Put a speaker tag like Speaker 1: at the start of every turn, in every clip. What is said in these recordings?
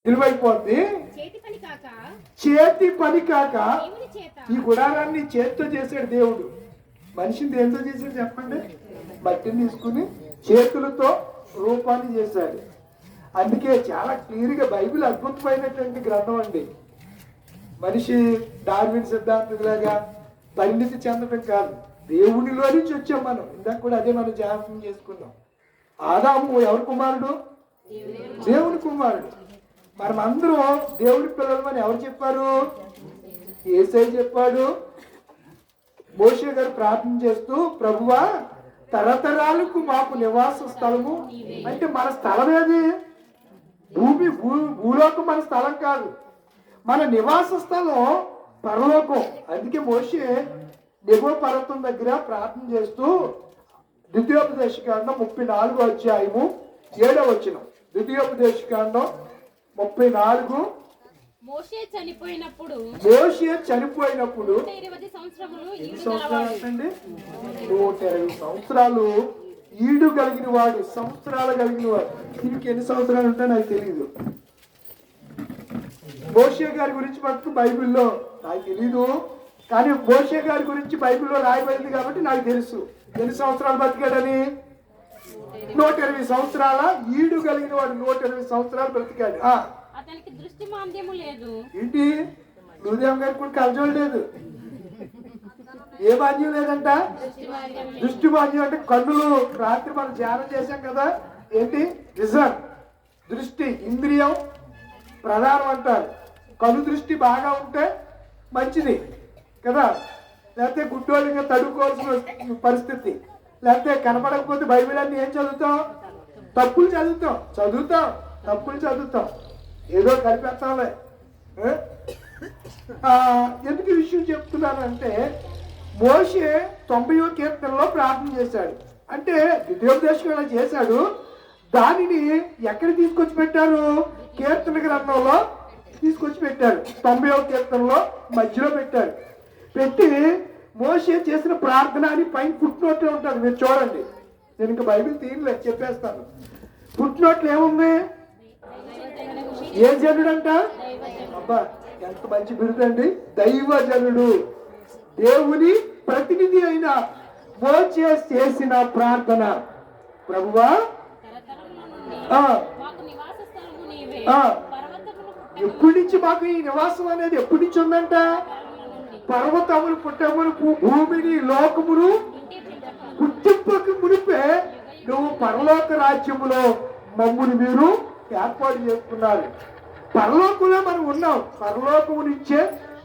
Speaker 1: నిలువైపోద్ది. చేతి పని కాక ఈ గుడారాన్ని చేతితో చేశాడు దేవుడు. మనిషిని దేంతో చేశాడు చెప్పండి? మట్టిని తీసుకుని చేతులతో రూపాన్ని చేశాడు. అందుకే చాలా క్లియర్ గా బైబిల్ అద్భుతమైనటువంటి గ్రంథం అండి. మనిషి డార్విన్ సిద్ధాంతలాగా పరిణితి చెందడం కాదు, దేవునిలో నుంచి వచ్చాం మనం. ఇందాక కూడా అదే మనం జ్ఞాపకం చేసుకున్నాం. ఆదాము ఎవరి కుమారుడు? దేవుని కుమారుడు. మనం అందరం దేవుడి పిల్లలమని ఎవరు చెప్పారు? యేసయ్య చెప్పాడు. మోషే గారు ప్రార్థన చేస్తూ, ప్రభువా తరతరాలకు మాకు నివాస స్థలము అంటే మన స్థలం ఏది? భూలోకం మన స్థలం కాదు, మన నివాస స్థలం పరలోకం. అందుకే మోషే నెబో పర్వతం దగ్గర ప్రార్థన చేస్తూ ద్వితీయోపదేశకాండం 34వ అధ్యాయము 7వ వచనం. ద్వితీయోపదేశకాండం 34.
Speaker 2: మోషే చనిపోయినప్పుడు
Speaker 1: 120 సంవత్సరాలు ఈడు కలిగిన వాడు, సంవత్సరాలు కలిగిన వాడు. దీనికి ఎన్ని సంవత్సరాలు ఉంటాయో నాకు తెలియదు. మోషే గారి గురించి మటుకు బైబిల్లో నాకు తెలీదు, కానీ మోషే గారి గురించి బైబిల్లో రాయబడింది కాబట్టి నాకు తెలుసు. ఎన్ని సంవత్సరాలు బతికాడని? 120 సంవత్సరాల ఈడు కలిగిన వాడు 120 సంవత్సరాలు బ్రతికాడు.
Speaker 2: అతనికి దృష్టి మాంద్యము లేదు.
Speaker 1: ఏంటి? హృదయం గారికి కూడా కలజోడు లేదు. ఏ బాధ్యం లేదంట? దృష్టి బాధ్యం అంటే కన్నులు. రాత్రి మనం ధ్యానం చేశాం కదా, ఏంటి? విజన్, దృష్టి, ఇంద్రియం ప్రధానం అంటారు. కను దృష్టి బాగా ఉంటే మంచిది కదా, లేకపోతే గుడ్డోళ్ళగా తడుకోవాల్సిన పరిస్థితి. లేకపోతే కనపడకపోతే బైబిల్ అన్ని ఏం చదువుతాం? తప్పులు చదువుతాం. ఏదో కలిపేస్తాంలే. ఎందుకు ఈ విషయం చెప్తున్నానంటే, మోషే 90వ కీర్తనలో ప్రార్థన చేశాడు. అంటే ద్వితీయోపదేశం చేశాడు. దానిని ఎక్కడ తీసుకొచ్చి పెట్టారు? కీర్తన గ్రంథంలో తీసుకొచ్చి పెట్టారు. 90వ కీర్తనలో మధ్యలో పెట్టారు. పెట్టి మోషే చేసిన ప్రార్థన అని పైన ఫుట్ నోట్లో ఉంటుంది, మీరు చూడండి. నేను ఇంకా బైబిల్ తీయలేదు, చెప్పేస్తాను. ఫుట్ నోట్లు ఏముంది? ఏ జనుడంట? అబ్బా ఎంత మంచి బిరుదండి, దైవజనుడు. దేవుని ప్రతినిధి అయిన మోషే చేసిన ప్రార్థన, ప్రభువా ఎప్పటి నుంచి మాకు ఈ నివాసం అనేది ఎప్పటి నుంచి ఉందంట? పర్వతములు, పుట్టములు, భూమిని, లోకములు పుట్టింపకు మునిపే నువ్వు పరలోక రాజ్యములో మమ్ముని మీరు ఏర్పాటు చేసుకున్నారు. పరలోకంలో మనం ఉన్నాం. పరలోకము నుంచే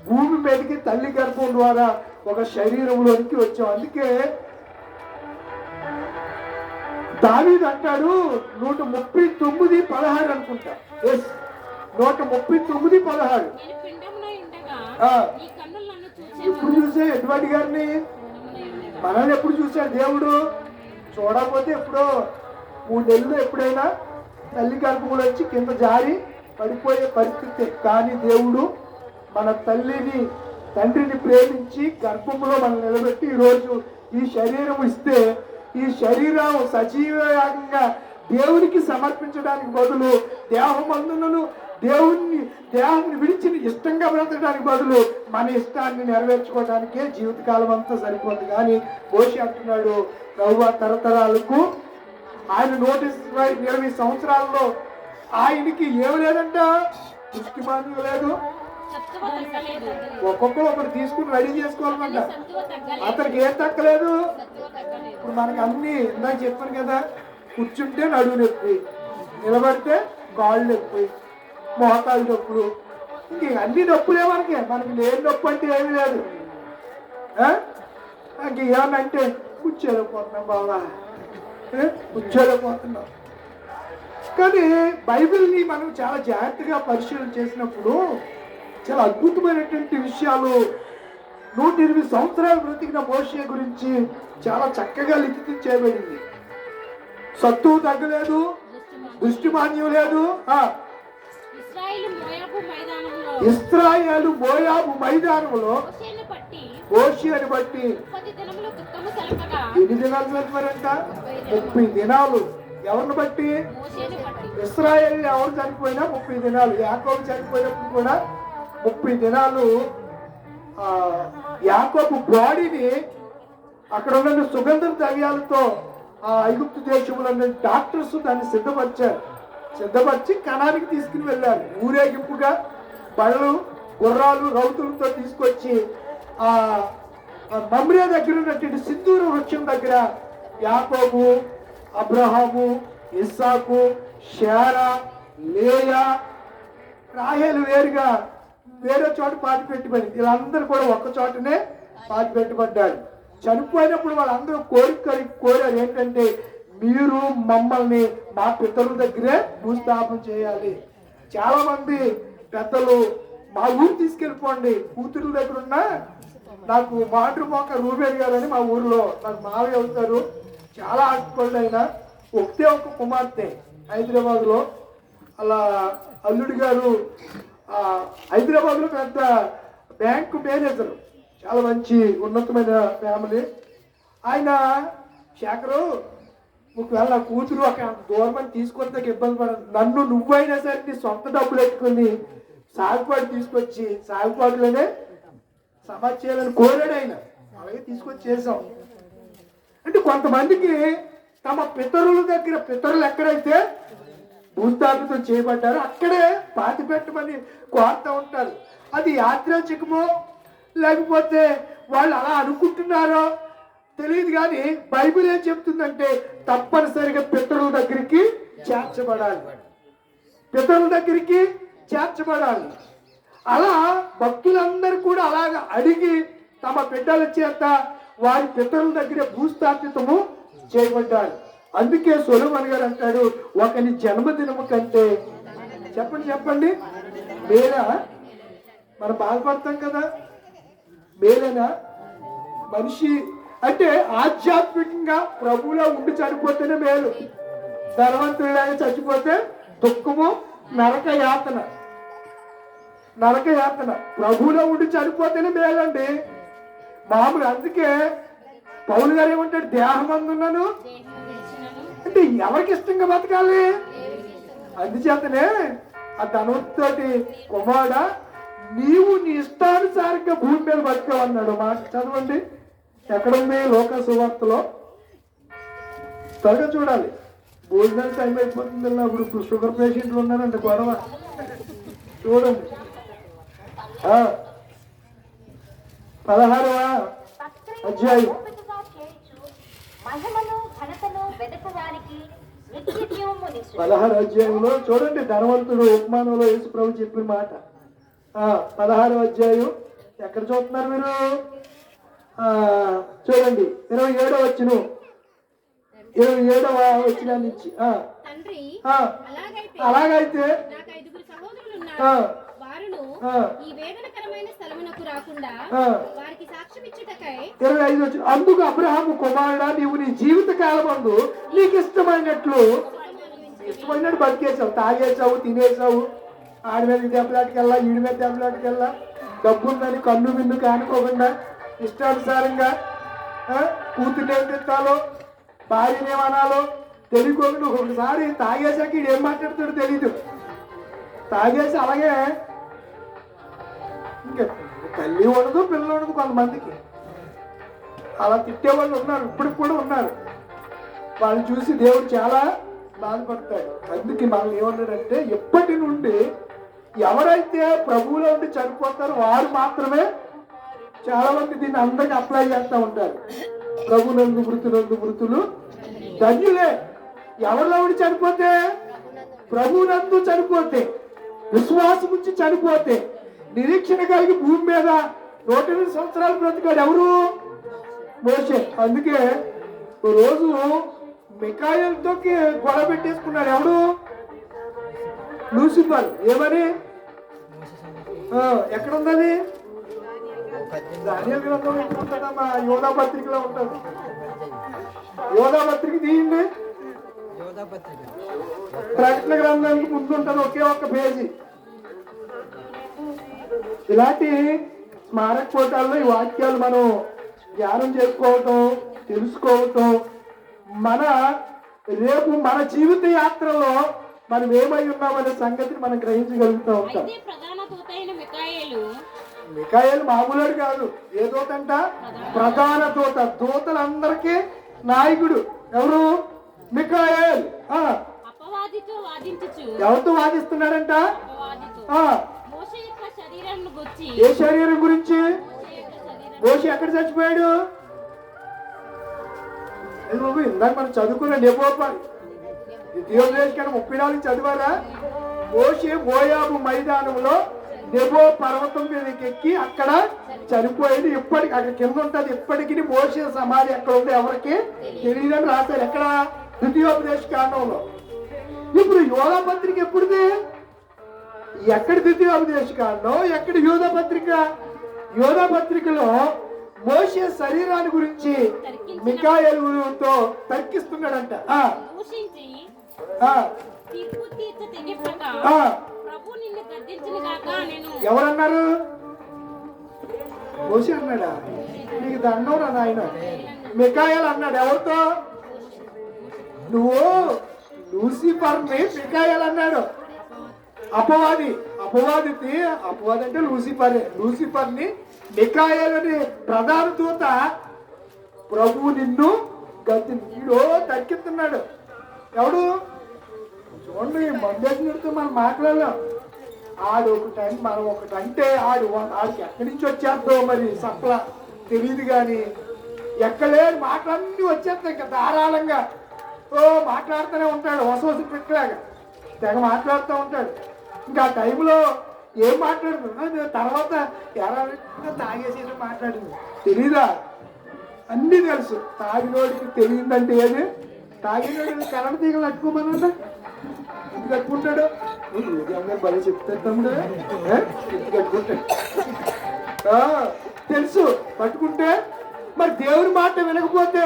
Speaker 1: భూమి మీదకి తల్లి గర్భం ద్వారా ఒక శరీరంలోనికి వచ్చాం. అందుకే దావీదు అంటాడు 139:16 అనుకుంటా. 139:16. ఎప్పుడు చూసా ఎటువంటి గారిని? మనల్ని ఎప్పుడు చూశాడు దేవుడు? చూడకపోతే ఎప్పుడో 3 నెలలు ఎప్పుడైనా తల్లి గర్భంలో వచ్చి కింద జారి పడిపోయే పరిస్థితి. కానీ దేవుడు మన తండ్రిని ప్రేమించి గర్భంలో మనం నిలబెట్టి ఈరోజు ఈ శరీరం ఇస్తే, ఈ శరీరం సజీవంగా దేవునికి సమర్పించడానికి బదులు దేహమందులను దేహాన్ని విడిచి ఇష్టంగా బ్రతకడానికి బదులు మన ఇష్టాన్ని నెరవేర్చుకోవడానికే జీవితకాలం అంతా సరిపోతుంది. కానీ మోషే అంటున్నాడు, ప్రభువా తరతరాలకు, ఆయన 120 సంవత్సరాల్లో ఆయనకి ఏమి లేదంట? దృష్టిమాన్యం లేదు. ఒక్కొక్కరు ఒకరు తీసుకుని రెడీ చేసుకోవాలన్నమాట. అతనికి ఏం తక్కలేదు. ఇప్పుడు మనకి అన్ని ఇందాక చెప్పాను కదా, కూర్చుంటే నడువు నొప్పి, నిలబడితే కాళ్ళు నొప్పి, మోకాలు నొప్పులు, ఇంక అన్ని నొప్పులే మనకి లేని నొప్పి అంటే ఏమీ లేదు. ఇంక ఏమనంటే కూర్చోలేకపోతున్నాం బాబా, కూర్చోలేకపోతున్నాం. కానీ బైబిల్ని మనం చాలా జాగ్రత్తగా పరిశీలన చేసినప్పుడు చాలా అద్భుతమైనటువంటి విషయాలు 120 సంవత్సరాలు బ్రతికిన మోషే గురించి చాలా చక్కగా లిఖితం చేయబడింది. సత్తువు తగ్గలేదు, దృష్టిమాన్యం లేదు. ఇశ్రాయేలు మోయాబు మైదానంలో మోషేని బట్టి ఎన్ని దినాలు చదివారంట? 30 దినాలు. ఎవరిని బట్టి? ఇశ్రాయేలు ఎవరు చనిపోయినా 30 దినాలు, యాకోబు చనిపోయినప్పుడు కూడా 30 దినాలు యాకోబు బాడీని అక్కడ ఉన్న సుగంధ ద్రవ్యాలతో ఆ ఐగుప్తు దేశంలో డాక్టర్స్ దాన్ని సిద్ధపరిచి కణానికి తీసుకుని వెళ్ళారు. ఊరేగింపుగా బళ్ళు, గుర్రాలు, రౌతులతో తీసుకొచ్చి ఆ మమ్రే దగ్గర ఉన్నటువంటి సింధూర వృక్షం దగ్గర యాకోబు, అబ్రహాము, ఇస్సాకు, షేరా, లేయా, రాహేలు వేరే చోట పాతి పెట్టబడింది. వీళ్ళందరూ కూడా ఒక్క చోటనే పాతి పెట్టబడ్డారు. చనిపోయినప్పుడు వాళ్ళందరూ కోరారు ఏంటంటే, మీరు మమ్మల్ని మా పితరుల దగ్గరే భూస్థాపన చేయాలి. చాలా మంది పెద్దలు మా ఊరు తీసుకెళ్ళిపోండి, కూతురుల దగ్గర ఉన్న నాకు మాతృమోక రూబేర్ గారు అని మా ఊర్లో నాకు మావయ్య అవుతారు, చాలా ఆశపడి అయినా ఒకటే ఒక కుమార్తె హైదరాబాద్లో. అలా అల్లుడి గారు హైదరాబాద్లో పెద్ద బ్యాంకు మేనేజర్, చాలా మంచి ఉన్నతమైన ఫ్యామిలీ. ఆయన శేఖరు, ఒకవేళ నా కూతురు ఒక గవర్నమెంట్ తీసుకొస్తే ఇబ్బంది పడదు, నన్ను నువ్వైనా సరే నీ సొంత డబ్బులు పెట్టుకుని సాగుపాటు తీసుకొచ్చి సాగుపాటులోనే సమాజ్ చేయాలని కోరాడు ఆయన. అలాగే తీసుకొచ్చి చేసాం. అంటే కొంతమందికి తమ పితరుల దగ్గర, పితరులు ఎక్కడైతే భూస్థాపితం చేయబడ్డారో అక్కడే పాతి పెట్టమని కోరుతూ ఉంటారు. అది యాదృచ్ఛికమో లేకపోతే వాళ్ళు అలా అనుకుంటున్నారో తెలియదు, కానీ బైబిల్ ఏం చెప్తుందంటే తప్పనిసరిగా పితరుల దగ్గరికి చేర్చబడాలి, పితరుల దగ్గరికి చేర్చబడాలి. అలా భక్తులందరూ కూడా అలాగా అడిగి తమ బిడ్డల చేత వారి పితరుల దగ్గర భూస్థాపితము చేయబడ్డారు. అందుకే సొలొమోను గారు అంటాడు, ఒకని జన్మదినము కంటే చెప్పండి మేలా. మనం బాధపడతాం కదా, మేలేనా? మనిషి అంటే ఆధ్యాత్మికంగా ప్రభువులో ఉండి చనిపోతేనే మేలు, ధనవంతుడిలాగా చచ్చిపోతే దుఃఖము, నరక యాతన. ప్రభువులో ఉండి చనిపోతేనే మేలండి మామూలు. అందుకే పౌలు గారు ఏమంటాడు, దేహం అందున్నాను అంటే ఎవరికి ఇష్టంగా బతకాలి. అందుచేతనే ఆ ధనవంతుతోటి కుమారుడా, నీవు నీ ఇష్టానుసారంగా భూమి మీద బతకవన్నాడు. మాట చదవండి, ఎక్కడుంది? లోకా సువార్తలో. త్వరగా చూడాలి, భోజనాలు టైం అయిపోతుంది. ఇప్పుడు షుగర్ పేషెంట్లు ఉన్నారండి, గొడవ. చూడండి 16వ అధ్యాయం 16వ అధ్యాయంలో చూడండి, ధనవంతుడు ఉపమానంలో యేసు ప్రభు చెప్పిన మాట. 16వ అధ్యాయం ఎక్కడ చూస్తున్నారు మీరు? చూడండి 27వ వచనం, 27వ వచనం నుంచి. అలాగైతే అందుకు అబ్రహాము, కుమారుడా, నీవు నీ జీవిత కాలమందు నీకు ఇష్టమైనట్లు బతికేసావు, తాగేసావు, తినేసావు, ఆడి మీద దెబ్బలాటికెళ్ళా, ఈడి మీద దెబ్బలాటికెళ్ళా, డబ్బుందని కన్ను విన్ను కానుకోకుండా ఇష్టానుసారంగా కూతురు ఏం తెస్తాలో, భార్యని ఏమనాలో తెలియకోకుండా ఒకసారి తాగేసాక ఈడు ఏం మాట్లాడుతాడో తెలీదు. తాగేసి అలాగే ఇంకా తల్లి ఉండదు, పిల్లలు ఉండదు. కొంతమందికి అలా తిట్టేవాళ్ళు ఉన్నారు, ఇప్పటికి కూడా ఉన్నారు. వాళ్ళని చూసి దేవుడు చాలా బాధపడతాడు. అందుకే మనల్ని ఏమన్నాడంటే, ఎప్పటి నుండి ఎవరైతే ప్రభువులో ఉండి చనిపోతారో వారు మాత్రమే. చాలా మంది దీన్ని అందరికి అప్లై చేస్తూ ఉంటారు. ప్రభునందు మృతులు ధన్యులే. ఎవరిలో ఉండి చనిపోతే? ప్రభునందు చనిపోతే, విశ్వాసం నుంచి చనిపోతే, నిరీక్షణ కలిగి భూమి మీద 108 సంవత్సరాలు బ్రతికాడు. ఎవరు? మోషే. అందుకే రోజు మికాయేలుతో గొడవ పెట్టేసుకున్నాడు. ఎవడు? లూసిఫర్. ఏమని? ఎక్కడున్నది? దానియేలు గ్రంథం ఎక్కడుంటుందమ్మా? యోధా పత్రికలో ఉంటుంది. యోధా పత్రిక తీయండి. ప్రకటన గ్రంథానికి ముందు ఉంటుంది ఒకే ఒక్క పేజీ. ఇలాంటి స్మారక కోటాల్లో ఈ వాక్యాలు మనం ధ్యానం చేసుకోవటం, తెలుసుకోవటం, రేపు మన జీవిత యాత్రలో మనం ఏమై ఉన్నామనే సంగతిని మనం గ్రహించగలుగుతూ ఉంటాం.
Speaker 2: అయితే ప్రధాన దూత అయిన మికాయేలు
Speaker 1: మికాయేలు మామూలుడు కాదు. ఏ దూత అంట? ప్రధాన దూత. దూతలందరికీ నాయకుడు ఎవరు? మికాయేల్.
Speaker 2: అపవాదితో వాదించుచు.
Speaker 1: ఎవరితో వాదిస్తున్నాడంట?
Speaker 2: అపవాదితో మోషే యొక్క శరీరాన్ని గురించి.
Speaker 1: ఏ శరీరం గురించి?
Speaker 2: మోషే యొక్క శరీరం.
Speaker 1: మోషే ఎక్కడ చచ్చిపోయాడు? ఇందాక మనం చదువుకున్న నెబోపాలి ద్వితీయోపదేశకాండం 34 చదివారా? మోషే మోయాబు మైదానంలో నెబో పర్వతం మీదకి ఎక్కి అక్కడ చనిపోయింది. ఇప్పటికి అక్కడ కింద ఉంటుంది. ఇప్పటికీ మోషే సమాధి ఎక్కడ ఉంది ఎవరికి తెలియదని రాశారు. ఎక్కడ? ద్వితీయోపదేశకాండంలో. ఇప్పుడు యోధా పత్రిక ఎప్పుడుది? ఎక్కడ ద్వితీయోపదేశకాండం, ఎక్కడ యోధా పత్రిక? యోధా పత్రికలో మోషే శరీరాన్ని గురించి మికాయేలుతో తర్కిస్తున్నాడంట.
Speaker 2: దూషించి తీర్పు తీర్చ తెగింపక ప్రభు నిన్ను గద్దించును గాక నేను.
Speaker 1: ఎవరన్నారు? మోషే అన్నాడా? నీకు దండం రా నాయన. మికాయేలు అన్నాడు. ఎవరితో? నువ్వు లూసిఫర్ని మికాయేలు అన్నాడు. అపవాది. అపవాది అంటే లూసిఫరే. లూసిఫర్ని మికాయేలుని ప్రధాన దూత ప్రభు నిన్ను గద్దించో తగ్గిస్తున్నాడు. ఎవడు? చూడండి, మందేసినతో మనం మాట్లాడలేం. ఆడు ఒకటి మనం ఒకటి అంటే ఆడికి ఎక్కడి నుంచి వచ్చేద్దో మరి సప్ల తెలియదు. కానీ ఎక్కలేని మాటలన్నీ వచ్చేస్తాయి ఇంకా ధారాళంగా. మాట్లాడుతూనే ఉంటాడు. వసవసి పెట్టలాగా తెగ మాట్లాడుతూ ఉంటాడు. ఇంకా ఆ టైంలో ఏం మాట్లాడుతుంది తర్వాత ఎవరైనా తాగేసేసి మాట్లాడింది తెలీదా? అన్నీ తెలుసు. తాగినోడికి తెలియదంటే ఏది? తాగినోడు కరెంట్ తీగలు కట్టుకోమన్నట. ఇంటి కట్టుకుంటాడు. బలి చెప్తాడు తమ్ముడు. ఇంటి కట్టుకుంటాడు. తెలుసు పట్టుకుంటే. మరి దేవుని మాట వినకపోతే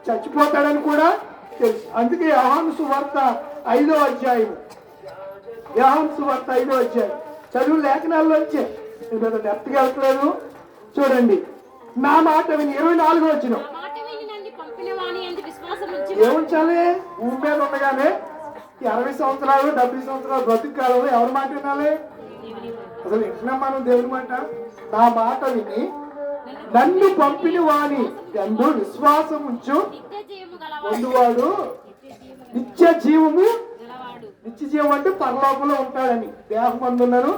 Speaker 1: చచ్చిపోతాడని కూడా తెలుసు. అందుకే యోహాను సువార్త 5వ అధ్యాయం. యోహాను సువార్త 5వ అధ్యాయం చదువు లేఖనాల్లోంచే. నేను డెప్త్గా వెళ్ళట్లేదు. చూడండి, నా మాట విని 24వ వచనం. ఏముంచాలి? భూమి మీద ఉండగానే 60 సంవత్సరాలు 70 సంవత్సరాలు బ్రతుకు కాలంలో ఎవరి మాట వినాలి? అసలు ఎట్లా మనం దేవుని మాట? నా మాట విని నన్ను పంపిన వాని ఎందు విశ్వాసం ఉంచు పొందువాడు నిత్య జీవము. నిత్య జీవం అంటే పరలోకంలో ఉంటాడని. దేహం అందున్నారు.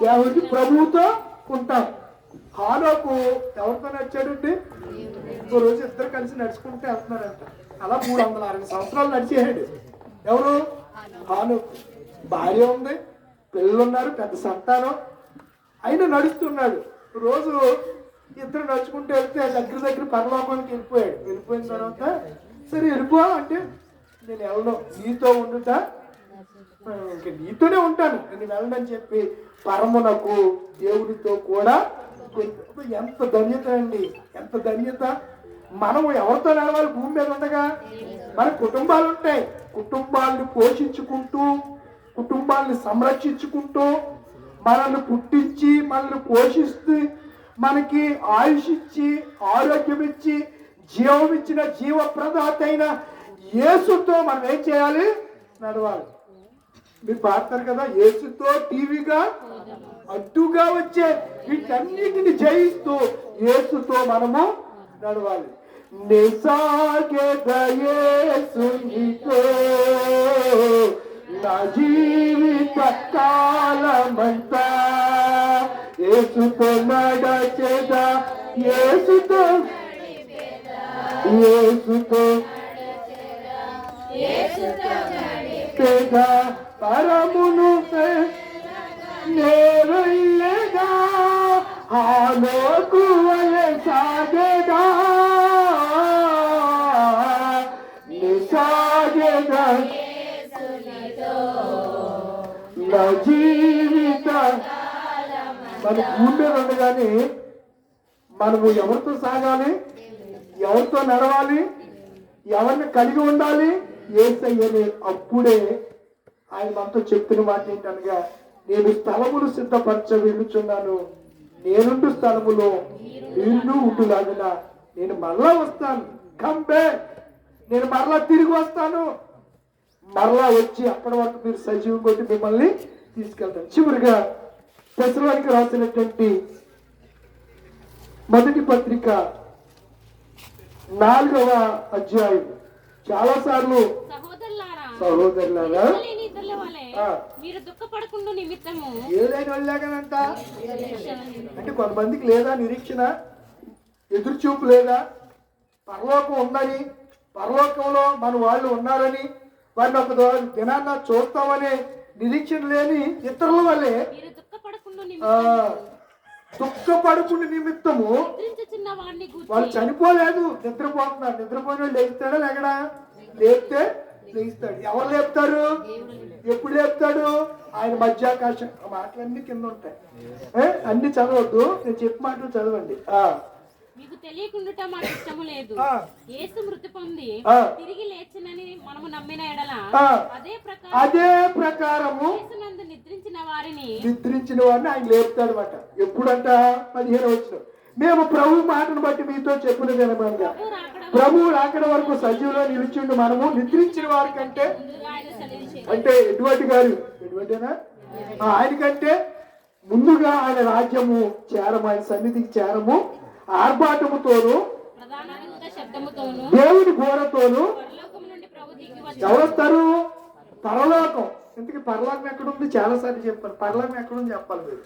Speaker 1: దేవుడికి ప్రభువుతో ఉంటాం. హాలోకు ఎవరితో నడిచాడంటే ఇంకో రోజు ఇద్దరు కలిసి నడుచుకుంటూ వెళ్తున్నారంట. అలా 360 సంవత్సరాలు నడిచేసాడు. ఎవరు? హాలోకు. భార్య ఉంది, పిల్లలు ఉన్నారు, పెద్ద సంతానం. అయినా నడుస్తున్నాడు. రోజు ఇద్దరు నడుచుకుంటూ వెళ్తే దగ్గర పరలోకానికి వెళ్ళిపోయాడు. వెళ్ళిపోయిన తర్వాత సరే వెళ్ళిపో అంటే, నేను వెళ్ళను, నీతో ఉండుట, ఇంక నీతోనే ఉంటాను, నేను వెళ్ళనని చెప్పి పరమునకు దేవుడితో కూడా. ఎంత ధన్యత అండి, ఎంత ధన్యత. మనము ఎవరితో నడవాలి? భూమి మీద ఉండగా మన కుటుంబాలు ఉంటాయి. కుటుంబాలను పోషించుకుంటూ, కుటుంబాలను సంరక్షించుకుంటూ, మనల్ని పుట్టించి మనల్ని పోషిస్తూ, మనకి ఆయుష్ ఇచ్చి, ఆరోగ్యం ఇచ్చి, జీవం ఇచ్చిన జీవప్రదాత అయిన యేసుతో మనం ఏం చేయాలి? నడవాలి. మీరు పాడతారు కదా, యేసుతో టీవీగా అడ్డుగా వచ్చే వీటన్నిటిని జయిస్తూ యేసుతో మనము నడవాలి. యేసునితో నా జీవిత కాలమంతా యేసుతో నడచేదా, యేసుతో పరమును నేరుగా హాలోకు సాగేదా నిసాగేదా నా జీవిత. మన భూమి ఉండగానే మనము ఎవరితో సాగాలి? ఎవరితో నడవాలి? ఎవరిని కలిగి ఉండాలి? యేసయ్యని. అప్పుడే ఆయన మనతో చెప్తున్న మాట ఏంటనగా, నేను స్థలములు సిద్ధపరచ వెళ్ళుచున్నాను, నేనుండు స్థలములో నీళ్లు ఉండులాగిన నేను మరలా వస్తాను. Come back. నేను మరలా తిరిగి వస్తాను. మరలా వచ్చి అప్పటి వరకు మీరు సజీవం కొట్టి మిమ్మల్ని తీసుకెళ్తాను. చివరిగా తెస్సలోనికి రాసినటువంటి మొదటి పత్రిక 4వ అధ్యాయం. చాలా సార్లు సహోదరులారా
Speaker 2: మీరు దుఃఖపడకుండా నిమిత్తము
Speaker 1: ఏదైనా వెళ్ళాగనంట అంటే కొంతమందికి లేదా నిరీక్షణ, ఎదురు చూపు లేదా, పరలోకం ఉందని, పరలోకంలో మన వాళ్ళు ఉన్నారని, వారిని ఒక దినాన్న చూస్తామనే నిరీక్షణ లేని ఇతరుల వల్లే దుఃఖపడకుండా నిమిత్తము వాళ్ళు చనిపోలేదు, నిద్రపోతున్నారు. నిద్రపోయిన వాళ్ళు లేస్తాడా లేకడా? లేపితే లేస్తాడు. ఎవరు లేపుతారు? ఎప్పుడు లేపుతాడు? ఆయన మధ్యాకాశం. మాటలన్నీ కింద ఉంటాయి, అన్ని చదవద్దు, నేను చెప్పి మాటలు చదవండి.
Speaker 2: మీకు తెలియకుండా మాకు ఇష్టము లేదు. యేసు మృతి పొంది తిరిగి లేచినని మనము నమ్మిన ఎడల అదే ప్రకారము నిద్రించిన వారిని
Speaker 1: ఆయన లేపుతాడు అన్నమాట. ఎప్పుడంట? 15వ వచనం. మేము ప్రభు మాటను బట్టి మీతో చెప్పినది అనగా ప్రభువు రాకడ వరకు సజీవులో నిలిచిండు మనము నిద్రించిన వారి కంటే, అంటే ఎటువంటి గారు ఎటువంటినా ఆయనకంటే ముందుగా ఆయన రాజ్యము చేరము, ఆయన సన్నిధికి చేరము, ఆర్భాటముతోను దేవుని ఘోరతోను. ఎవరొస్తారు? పరలోకం. ఇంతకీ పరలోకం ఎక్కడుంది? చాలా సార్లు చెప్పాను. పరలోకం ఎక్కడుంది చెప్పాలి మీరు.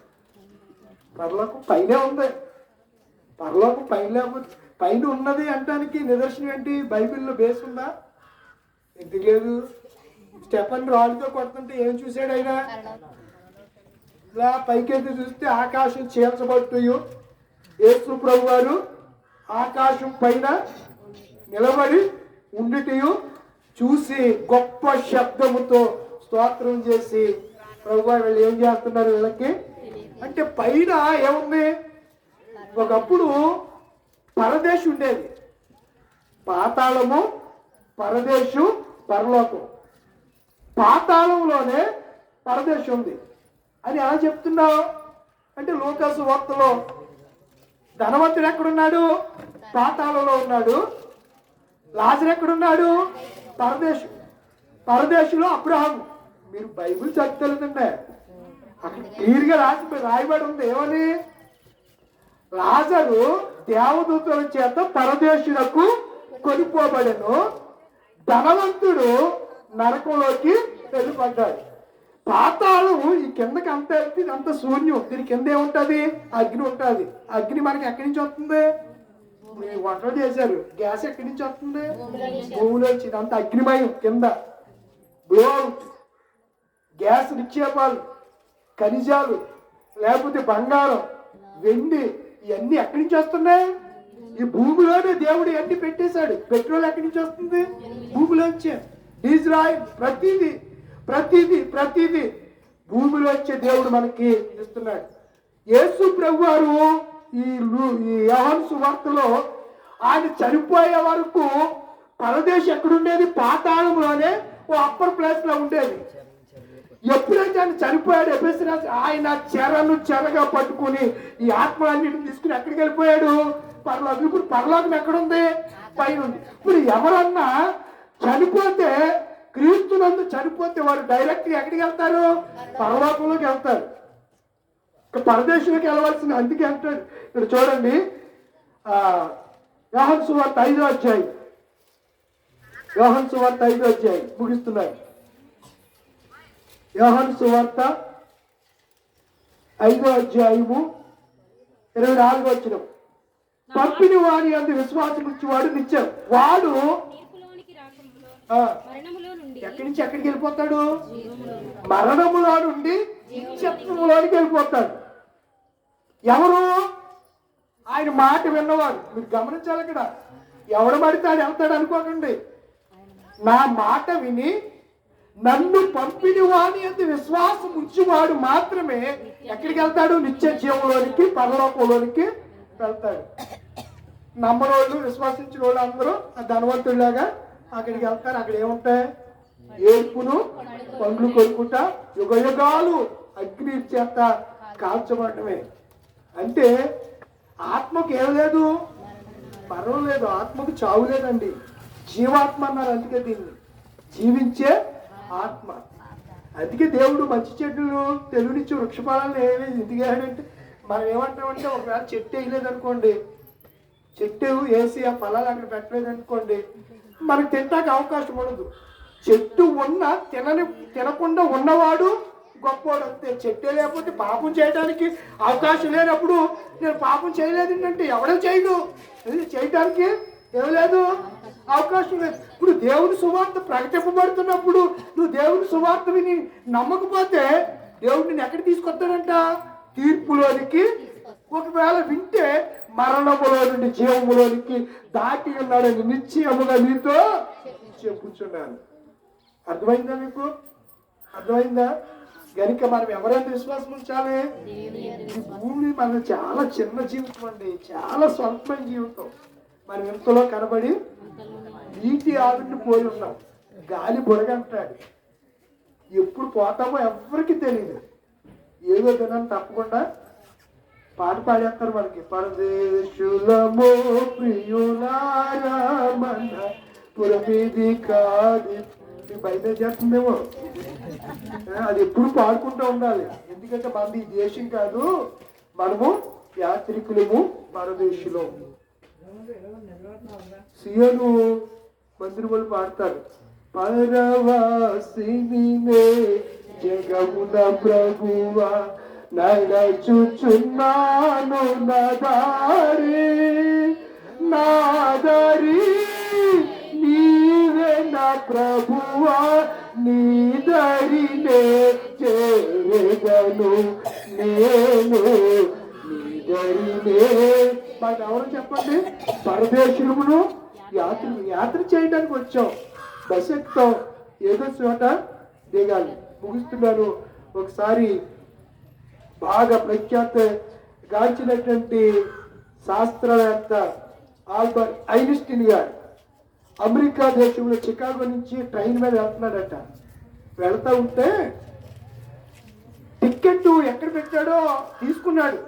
Speaker 1: పరలోకం పైనే ఉంది. పరలోకం పైన ఉన్నది అంటానికి నిదర్శనం ఏంటి? బైబిల్లో బేస్ ఉందా? ఎందుకు లేదు? స్టెఫన్ రాళ్ళతో కొడుతుంటే ఏం చూశాడు ఆయన? ఇలా పైకెత్తి చూస్తే ఆకాశం చీల్చబడుతూ యేసు ప్రభు వారు ఆకాశం పైన నిలబడి ఉండిటయు చూసి గొప్ప శబ్దముతో స్తోత్రం చేసి, ప్రభు వారు వీళ్ళు ఏం చేస్తున్నారు వీళ్ళకి అంటే పైన ఏముంది? ఒకప్పుడు పరదేశు ఉండేది. పాతాళము, పరదేశు, పరలోకం. పాతాళంలోనే పరదేశం ఉంది అని ఎలా చెప్తున్నావు అంటే లూకాసు వార్తలో ధనవంతుడు ఎక్కడున్నాడు? పాతాళంలో ఉన్నాడు. లాజరు ఎక్కడున్నాడు? పరదేశులో అబ్రహాము. మీరు బైబిల్ చదువుతుండే అక్కడ క్లియర్గా రాయబడి ఉంది. ఏమని? లాజరు దేవదూతల చేత పరదేశులకు కొనిపోబడెను, ధనవంతుడు నరకంలోకి వెళ్ళిపడ్డాడు. పాతాళం ఈ కిందకి అంత వెళ్తే అంత శూన్యం. దీని కింద ఏముంటది? అగ్ని ఉంటుంది. అగ్ని మనకి ఎక్కడి నుంచి వస్తుంది? వంటలు చేశారు, గ్యాస్ ఎక్కడి నుంచి వస్తుంది? భూమిలో వచ్చింది. అంత అగ్నిమయం. కింద బ్లో అవుట్, గ్యాస్ నిక్షేపాలు, ఖనిజాలు, లేకపోతే బంగారం, వెండి, ఇవన్నీ ఎక్కడి నుంచి వస్తున్నాయి? ఈ భూమిలోనే దేవుడు ఇవన్నీ పెట్టేశాడు. పెట్రోల్ ఎక్కడి నుంచి వస్తుంది? భూమిలోంచే. డీజిల్, ఆయిల్, ప్రతిదీ భూమిలో వచ్చే దేవుడు మనకి ఇస్తున్నాడు. యేసు ప్రభు వారు ఈ యోహాను సువార్తలో ఆయన చనిపోయే వరకు పరదేశం ఎక్కడుండేది? పాతాళంలోనే ఓ అప్పర్ ప్లేస్ లో ఉండేది. ఎప్పుడైతే ఆయన చనిపోయాడు, ఆయన చెరగా పట్టుకుని ఈ ఆత్మలన్నింటిని తీసుకుని ఎక్కడికి వెళ్ళిపోయాడు? పరలోకం. ఇప్పుడు పరలోకం ఎక్కడుంది? పైన ఉంది. ఇప్పుడు ఎవరన్నా చనిపోతే, క్రీస్తునందు చనిపోతే వారు డైరెక్ట్ ఎక్కడికి వెళ్తారు? పరలోకంలోకి వెళ్తారు. పరదేశంలోకి వెళ్ళవలసింది. అందుకే అంటాడు ఇక్కడ చూడండి, యోహాను సువార్త 5వ అధ్యాయం. యోహాను సువార్త 5వ అధ్యాయం ముగిస్తున్నారు. యోహాను సువార్త 5వ అధ్యాయము 24వ వచనం. పంపిన వారి అందు విశ్వాసం ఇచ్చేవాడు నిత్యం. వాడు ఎక్కడి నుంచి ఎక్కడికి వెళ్ళిపోతాడు? మరణములో నుండి నిత్యత్వంలోనికి వెళ్ళిపోతాడు. ఎవరు? ఆయన మాట విన్నవాడు. మీరు గమనించాలి. ఇక్కడ ఎవడు పడితాడు వెళ్తాడు అనుకోకండి. నా మాట విని నన్ను పంపిన వాని అందు విశ్వాసం ఉంచువాడు మాత్రమే ఎక్కడికి వెళ్తాడు? నిత్య జీవంలోనికి, పరలోకంలోనికి వెళ్తాడు. నమ్మరోళ్ళు, విశ్వసించిన వాళ్ళు అందరూ ధనవంతుడిలాగా అక్కడికి వెళ్తారు. అక్కడ ఏముంటాయి? ఏర్పును పండ్లు కొనుక్కుంటా యుగయుగాలు అగ్ని చేత కాల్చబడమే. అంటే ఆత్మకు ఏం లేదు? మరణం లేదు. ఆత్మకు చావు లేదండి. జీవాత్మ అన్నారు. అందుకే దీన్ని జీవించే ఆత్మ. అందుకే దేవుడు మంచి చెట్లు తెలుగునిచ్చి వృక్షఫలాలను ఏమి ఎందుకంటే మనం ఏమంటామంటే ఒకవేళ చెట్టు వేయలేదనుకోండి, చెట్టు వేసి ఆ ఫలాలు అక్కడ పెట్టలేదనుకోండి, మనకు తింటానికి అవకాశం ఉండదు. చెట్టు ఉన్న తినకుండా ఉన్నవాడు గొప్పవాడు అంతే. చెట్టే లేకపోతే పాపం చేయడానికి అవకాశం లేనప్పుడు నేను పాపం చేయలేదు అంటే ఎవడో చేయడు, చేయటానికి ఏం లేదు, అవకాశం లేదు. ఇప్పుడు దేవుని సువార్త ప్రకటింపబడుతున్నప్పుడు నువ్వు దేవుని సువార్త విని నమ్మకపోతే దేవుడు నిన్ను ఎక్కడ తీసుకొస్తాడంట? తీర్పులోనికి. ఒకవేళ వింటే మరణములో నుండి జీవములోనికి దాటి ఉన్నాడని నిశ్చయముగా నీతో చెప్పుచున్నాను. అర్థమైందా మీకు? అర్థమైందా? కనుక మనం ఎవరైనా విశ్వాసం ఉంచాలి. ఈ భూమి మన చాలా చిన్న జీవితం అండి, చాలా స్వల్పమైన జీవితం. మనం ఇంతలో కనబడి నీటి ఆవిరిని పోయి ఉన్నాం. గాలి బురగంటాడు, ఎప్పుడు పోతామో ఎవరికి తెలియదు. ఏదో దినాన్ని తప్పకుండా పాట పాడేస్తారు మనకి. పరదేశులమో ప్రియులారా మన పురమీది కాదు, బయట చేస్తుందేమో. అది ఎప్పుడు పాడుకుంటూ ఉండాలి. ఎందుకంటే మనది ఈ దేశం కాదు, మనము యాత్రికులము, పరదేశులు. సియోను మందిరం వాళ్ళు పాడతారు, పరవాసినినే జగమున ప్రభువా నడచుచున్నాను నా దారి నీవే నా ప్రభువా, నీ దరినే చేరెదను నేను, నీ దరినే. మాకు ఎవరు చెప్పండి? పరదేశులమును యాత్ర చేయడానికి వచ్చాం, బస్సు ఎక్కుతాం, ఏదో చోట దిగాలి. ముగిస్తున్నాను. ఒకసారి బాగా ప్రఖ్యాత గాంచినటువంటి శాస్త్రవేత్త ఆల్బర్ట్ ఐన్స్టీన్ గారు అమెరికా దేశంలో చికాగో నుంచి ట్రైన్ మీద వెళ్తున్నాడట. వెళ్తా ఉంటే టికెట్ ఎక్కడ పెట్టాడో తీసుకున్నాడు.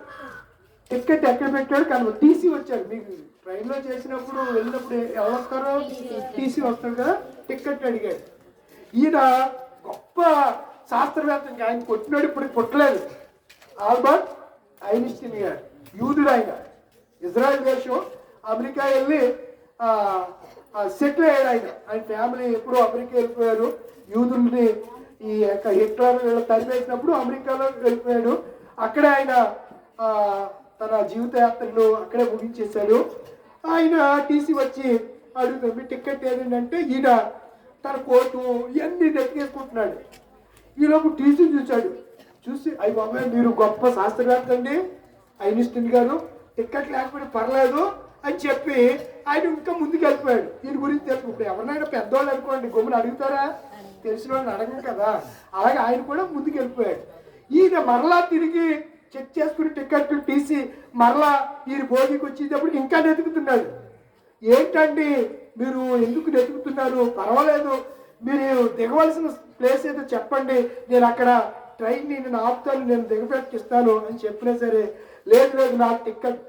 Speaker 1: టికెట్ ఎక్కడ పెట్టాడు కానీ టీసీ వచ్చాడు. మీకు ట్రైన్లో చేసినప్పుడు వెళ్ళినప్పుడు ఎవరు వస్తారో? టీసీ వస్తాడు కదా. టికెట్ అడిగాడు. ఈయన గొప్ప శాస్త్రవేత్త, ఆయన పుట్టినాడు, ఇప్పుడు పుట్టలేదు. ఆల్బర్ట్ ఐన్స్టీన్ గారు యూదుడు. ఆయన ఇజ్రాయెల్ దేశం అమెరికా వెళ్ళి సెటిల్ అయ్యాడు. ఆయన ఫ్యామిలీ ఎప్పుడూ అమెరికా వెళ్ళిపోయారు. యూదుల్ని ఈ హిట్లర్ తరివేసినప్పుడు అమెరికాలో వెళ్ళిపోయాడు. అక్కడే ఆయన తన జీవిత యాత్రలు అక్కడే ముగించేశాడు. ఆయన టీసీ వచ్చి అడుగుతాడు, మీ టికెట్ ఏదంటే ఈయన తన కోటు ఇవన్నీ నెట్టుకేసుకుంటున్నాడు. ఈలోపు టీసీ చూశాడు. చూసి అయ్యి బాబాయ్ మీరు గొప్ప శాస్త్రవేత్త అండి ఐన్స్టీన్ గారు, టికెట్ లేకపోతే పర్లేదు అని చెప్పి ఆయన ఇంకా ముందుకు వెళ్ళిపోయాడు. దీని గురించి తెలుసు. ఇప్పుడు ఎవరినైనా పెద్దవాళ్ళు అనుకోండి గమ్మున అడుగుతారా? తెలిసిన వాళ్ళని అడగం కదా. అలాగే ఆయన కూడా ముందుకు వెళ్ళిపోయాడు. ఈయన మరలా తిరిగి చెక్ చేసుకుని టికెట్లు తీసి మరలా ఈయన భోగికి వచ్చేటప్పుడు ఇంకా నెతుకుతున్నాడు. ఏంటండి మీరు ఎందుకు నెతుకుతున్నారు? పర్వాలేదు, మీరు దిగవలసిన ప్లేస్ ఏదో చెప్పండి, నేను అక్కడ ట్రైన్ని నేను ఆపుతాను, నేను దిగపెట్టిస్తాను అని చెప్పినా సరే లేదు లేదు నాకు టికెట్.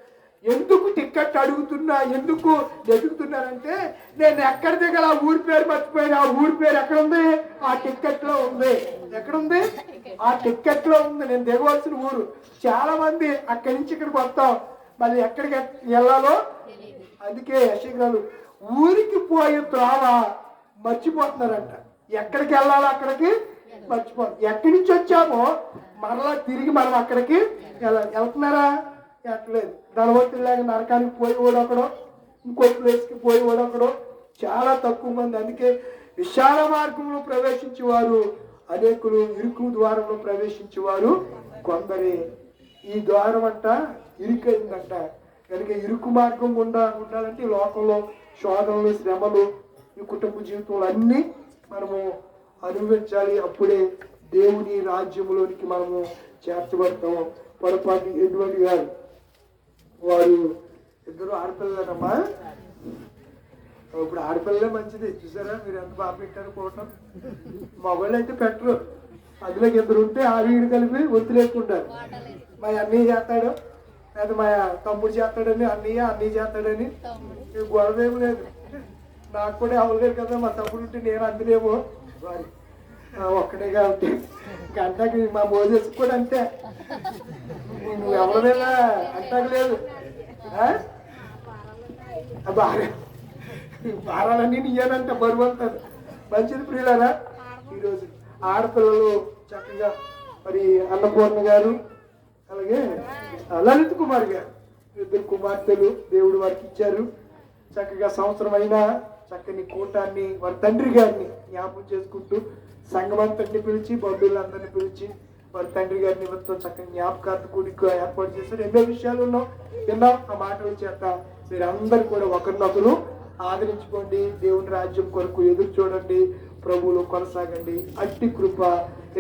Speaker 1: ఎందుకు టికెట్ అడుగుతున్నా, ఎందుకు ఎదుగుతున్నారంటే నేను ఎక్కడ దిగాల ఆ ఊరి పేరు మర్చిపోయాను. ఆ ఊరి పేరు ఎక్కడ ఉంది? ఆ టికెట్ లో ఉంది. ఎక్కడుంది? ఆ టికెట్ లో ఉంది నేను దిగవలసిన ఊరు. చాలా మంది అక్కడి నుంచి ఇక్కడికి వస్తాం, మళ్ళీ ఎక్కడికి వెళ్ళాలో. అందుకే యశగారు ఊరికి పోయే త్రోవ మర్చిపోతున్నారంట. ఎక్కడికి వెళ్ళాలో అక్కడికి మర్చిపోతాం. ఎక్కడి నుంచి వచ్చామో మరలా తిరిగి మనం అక్కడికి వెళ్తున్నారా? ఎట్లేదు. ధనవంతులాగా నరకానికి పోయి ఓడొకడో, ఇంకో ప్లేస్కి పోయి ఓడొకడో చాలా తక్కువ మంది. అందుకే విశాల మార్గంలో ప్రవేశించేవారు అనేకులు, ఇరుకు ద్వారంలో ప్రవేశించేవారు కొందరే. ఈ ద్వారం అంట ఇరుకైందంట. కనుక ఇరుకు మార్గం ఉండాలంటే ఈ లోకంలో శోధనలు, శ్రమలు, ఈ కుటుంబ జీవితంలో అన్నీ మనము అనుభవించాలి. అప్పుడే దేవుని రాజ్యంలోనికి మనము చేర్చబడతాము. పొరపాటు ఎటువంటి గారు వారు ఇద్దరు ఆడపిల్లలమ్మా. ఇప్పుడు ఆడపిల్లలే మంచిది. చూసారా మీరు ఎంత బాగా పెట్టారు కోటం. మగవాళ్ళు అయితే పెట్టరు. అందులోకి ఇద్దరు ఉంటే ఆవిడ కలిపి ఒత్తులేసుకుంటారు. మా అన్నయ్య చేస్తాడు లేదా మా తమ్ముడు చేస్తాడని, అన్నయ్య చేస్తాడని గొడవ ఏమి లేదు. నాకు కూడా ఎవరు లేరు కదా, మా తమ్ముడు ఉంటే నేను అందునేమో. సారీ, ఒక్కడే కాబట్టి గంటకి మా మోజెస్ కూడా అంతే. నువ్వు ఎవరిదైనా అంటాక లేదు. భారాలన్నీ నీయనంట బరువు అంటారు. మంచిది ప్రియులారా, ఈరోజు ఆడపిల్లలు చక్కగా మరి అన్నపూర్ణ గారు అలాగే లలిత్ కుమార్ గారు ఇద్దరు కుమార్తెలు దేవుడు వారికి ఇచ్చారు. చక్కగా సంవత్సరం అయినా చక్కని కూటాన్ని వారి తండ్రి గారిని జ్ఞాపకం చేసుకుంటూ సంఘమంతటిని పిలిచి బంధువులందరినీ పిలిచి వారి తండ్రి గారి నిమిత్తం చక్కని జ్ఞాపకార్థ కూడిక ఏర్పాటు చేశారు. ఎన్నో విషయాలు విన్నాం. ఆ మాటల చేత మీరు అందరు కూడా ఒకరినొకరు ఆదరించుకోండి. దేవుని రాజ్యం కొరకు ఎదురు చూడండి. ప్రభువులో కొనసాగండి. అట్టి కృప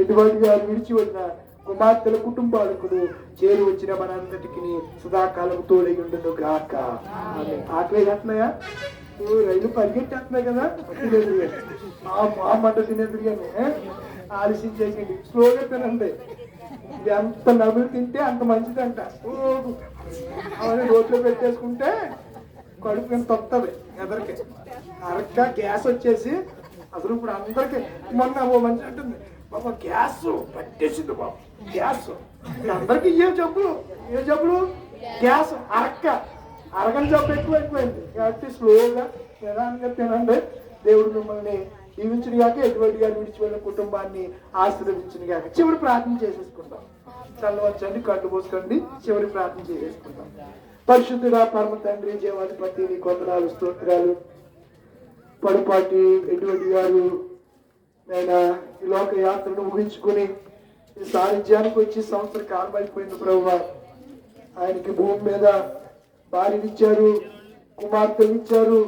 Speaker 1: ఎటువంటి గారు విడిచి వచ్చిన కుమార్తెల కుటుంబాలకు చేరి వచ్చిన మనందరికీ సదాకాలం తోడై ఉండును గాక. ఆకలి వేస్తున్నాయా? రైలు పరిగెట్టేస్తున్నాయి కదా, ఆ మంట తినేదురుగానే ఆలస్యం చేసేయండి. స్లోగా తినండి. ఎంత నవ్వులు తింటే అంత మంచిదంట. అవన్నీ రోడ్లో పెట్టేసుకుంటే కడుపు ఎంత వస్తుంది ఎదరికి. అరక్క గ్యాస్ వచ్చేసి అసలు ఇప్పుడు అందరికి మొన్న ఓ మంచి అంటుంది, బాబా గ్యాస్ పట్టేసింది బాబు, గ్యాస్ అందరికి ఏ జబ్బులు గ్యాస్ అరగని జబ్బు ఎక్కువైపోయింది. కాబట్టి స్లోగా నిదానంగా తినండి. దేవుడు మిమ్మల్ని దీవించిన గాక, ఎటువంటి గారు విడిచిపోయిన కుటుంబాన్ని ఆశీర్వదించిన గాక. చివరి ప్రార్థన చేసేసుకుంటాం. చల్లవచ్చండి, కళ్ళు పోసుకోండి. చివరి ప్రార్థన చేసేసుకుంటాం. పరిశుద్ధుడా పరమ తండ్రి జీవాధిపతి నీ కొందనాలు స్తోత్రాలు. పడుపాటి ఎటువంటి గారు నేను ఈ లోక యాత్రను ముగించుకుని ఈ సాన్నిధ్యానికి వచ్చి సంవత్సర కాలం అయిపోయింది ప్రభువా. ఆయనకి భూమి మీద భార్యనిచ్చారు, కుమార్తెలు ఇచ్చారు,